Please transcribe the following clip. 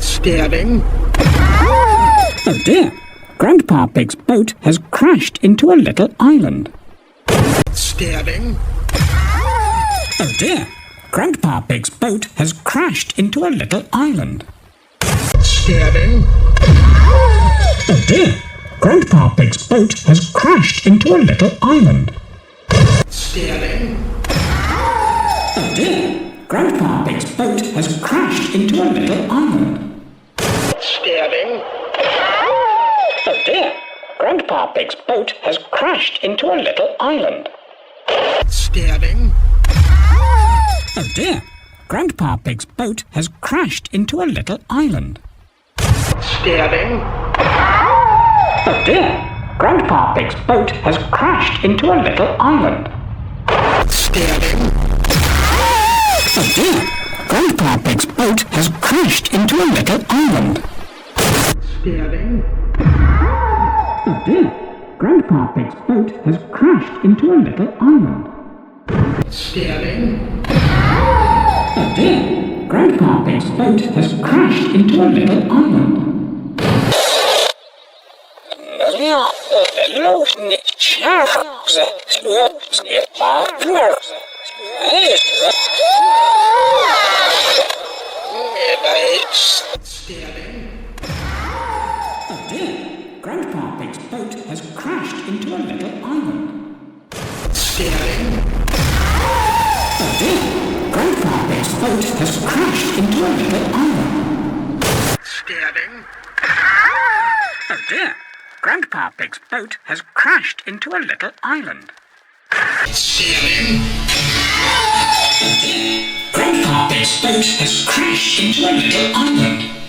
Steering. Oh dear! Grandpa Pig's boat has crashed into a little island. Steering. Oh dear! Grandpa Pig's boat has crashed into a little island. Steering. Oh dear! Grandpa Pig's boat has crashed into a little island. Steering. Oh dear! Grandpa Pig's boat has crashed into a little island. Steering. Oh dear! Grandpa Pig's boat has crashed into a little island. Steering. Oh dear! Grandpa Pig's boat has crashed into a little island. Steering. Oh dear! Grandpa Pig's boat has crashed into a little island. Steering. Oh dear! Grandpa Pig's boat has crashed into a little island. Steering. Oh dear! Grandpa Pig's boat has crashed into a little island. Steering. Oh dear! Grandpa Pig's boat has crashed into a little island. Steering. Oh dear! Grandpa Pig's boat has crashed into a little island. Steering. Oh dear! Grandpa Pig's boat has crashed into a little island. Steering. Oh dear! Grandpa Pig's boat has crashed into a little island. Steering. Grandpa Pig's boat has crashed into a little island.